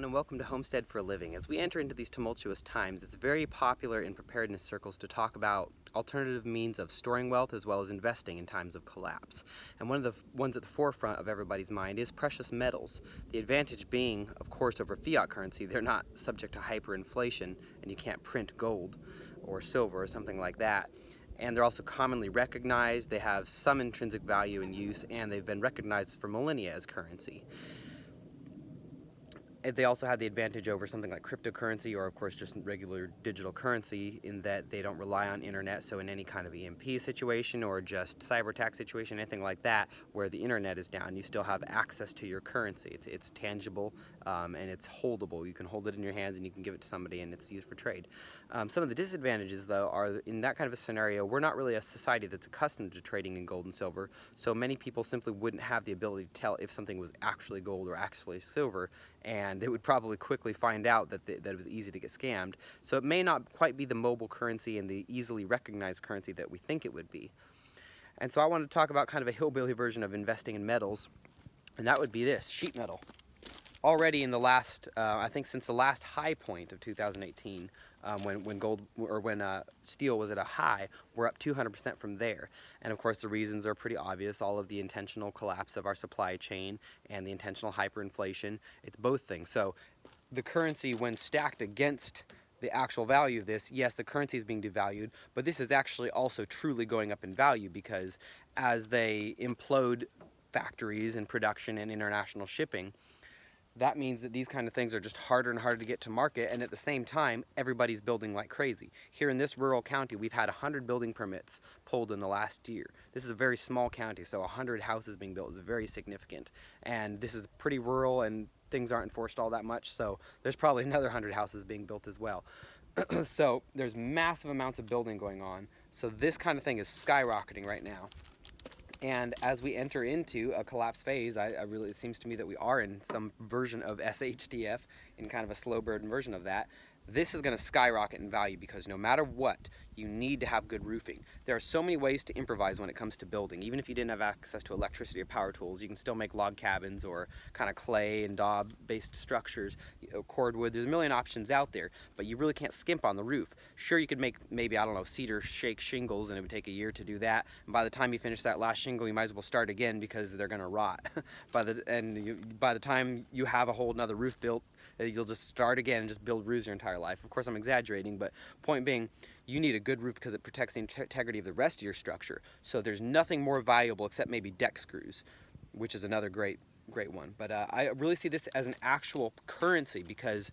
everyone, and welcome to Homestead for a Living. As we enter into these tumultuous times, it's very popular in preparedness circles to talk about alternative means of storing wealth as well as investing in times of collapse. And one of the ones at the forefront of everybody's mind is precious metals. The advantage being, of course, over fiat currency, they're not subject to hyperinflation, and you can't print gold or silver or something like that. And they're also commonly recognized, they have some intrinsic value and use, and they've been recognized for millennia as currency. They also have the advantage over something like cryptocurrency or, of course, just regular digital currency in that they don't rely on internet. So in any kind of EMP situation or just cyber attack situation, anything like that, where the internet is down, you still have access to your currency. It's tangible and it's holdable. You can hold it in your hands and you can give it to somebody and it's used for trade. Some of the disadvantages, though, are in that kind of a scenario, we're not really a society that's accustomed to trading in gold and silver. So many people simply wouldn't have the ability to tell if something was actually gold or actually silver, and they would probably quickly find out that it was easy to get scammed. So it may not quite be the mobile currency and the easily recognized currency that we think it would be. And so I want to talk about kind of a hillbilly version of investing in metals, and that would be this, sheet metal. Already in the last, I think since the last high point of 2018, when steel was at a high, we're up 200% from there. And of course the reasons are pretty obvious, all of the intentional collapse of our supply chain and the intentional hyperinflation. It's both things. So the currency, when stacked against the actual value of this, yes, the currency is being devalued, but this is actually also truly going up in value, because as they implode factories and production and international shipping, that means that these kind of things are just harder and harder to get to market, and at the same time, everybody's building like crazy. Here in this rural county, we've had 100 building permits pulled in the last year. This is a very small county, so 100 houses being built is very significant. And this is pretty rural, and things aren't enforced all that much, so there's probably another 100 houses being built as well. So there's massive amounts of building going on. So this kind of thing is skyrocketing right now. And as we enter into a collapse phase, it seems to me that we are in some version of SHTF, in kind of a slow burn version of that. This is going to skyrocket in value because no matter what, you need to have good roofing. There are so many ways to improvise when it comes to building. Even if you didn't have access to electricity or power tools, you can still make log cabins or kind of clay and daub-based structures, cordwood. There's a million options out there, but you really can't skimp on the roof. Sure, you could make maybe, I don't know, cedar shake shingles, and it would take a year to do that. And by the time you finish that last shingle, you might as well start again because they're going to rot. By the time you have a whole another roof built, you'll just start again and just build roofs your entire life. Of course, I'm exaggerating, but point being, you need a good roof because it protects the integrity of the rest of your structure. So there's nothing more valuable except maybe deck screws, which is another great one. But I really see this as an actual currency because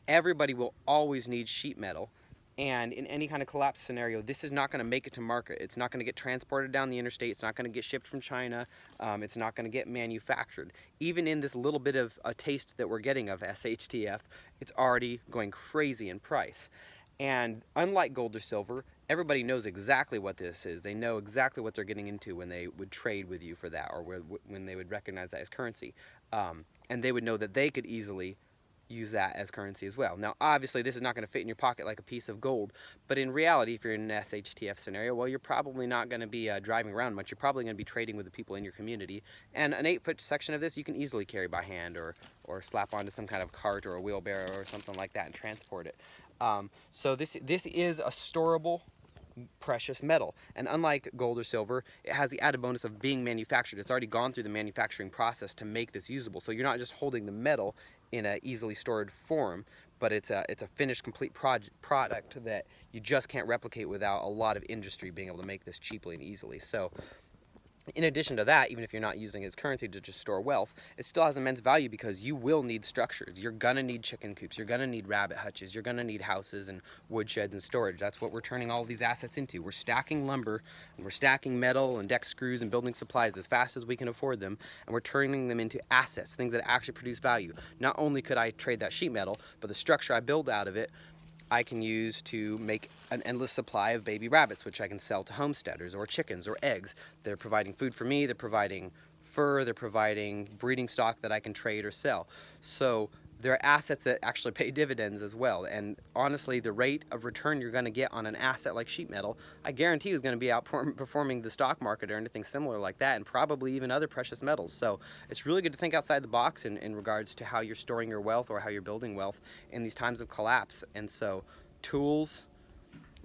everybody will always need sheet metal. And in any kind of collapse scenario, this is not going to make it to market. It's not going to get transported down the interstate. It's not going to get shipped from China. It's not going to get manufactured. Even in this little bit of a taste that we're getting of SHTF, it's already going crazy in price. And unlike gold or silver, everybody knows exactly what this is. They know exactly what they're getting into when they would trade with you for that, or when they would recognize that as currency. And they would know that they could easily use that as currency as well. Now, obviously, this is not going to fit in your pocket like a piece of gold, but in reality, if you're in an SHTF scenario, well, you're probably not going to be driving around much. You're probably going to be trading with the people in your community, and an 8-foot section of this you can easily carry by hand or slap onto some kind of cart or a wheelbarrow or something like that and transport it. So this is a storable precious metal, and unlike gold or silver, it has the added bonus of being manufactured. It's already gone through the manufacturing process to make this usable, so you're not just holding the metal in a easily stored form, but it's a finished complete product that you just can't replicate without a lot of industry being able to make this cheaply and easily. So in addition to that, even if you're not using it as currency to just store wealth, it still has immense value because you will need structures. You're going to need chicken coops. You're going to need rabbit hutches. You're going to need houses and wood sheds and storage. That's what we're turning all of these assets into. We're stacking lumber, and we're stacking metal and deck screws and building supplies as fast as we can afford them, and we're turning them into assets, things that actually produce value. Not only could I trade that sheet metal, but the structure I build out of it, I can use to make an endless supply of baby rabbits, which I can sell to homesteaders, or chickens or eggs. They're providing food for me, they're providing fur, they're providing breeding stock that I can trade or sell. So they're assets that actually pay dividends as well. And honestly, the rate of return you're going to get on an asset like sheet metal, I guarantee is going to be outperforming the stock market or anything similar like that, and probably even other precious metals. So it's really good to think outside the box in regards to how you're storing your wealth or how you're building wealth in these times of collapse. And so tools,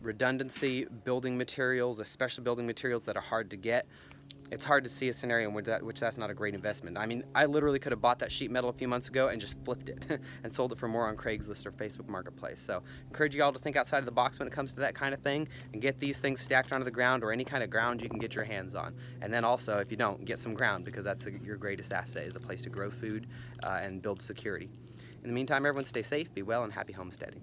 redundancy, building materials, especially building materials that are hard to get, it's hard to see a scenario in which that's not a great investment. I mean, I literally could have bought that sheet metal a few months ago and just flipped it and sold it for more on Craigslist or Facebook Marketplace. So encourage you all to think outside of the box when it comes to that kind of thing and get these things stacked onto the ground or any kind of ground you can get your hands on. And then also, if you don't, get some ground, because that's your greatest asset, is a place to grow food and build security. In the meantime, everyone stay safe, be well, and happy homesteading.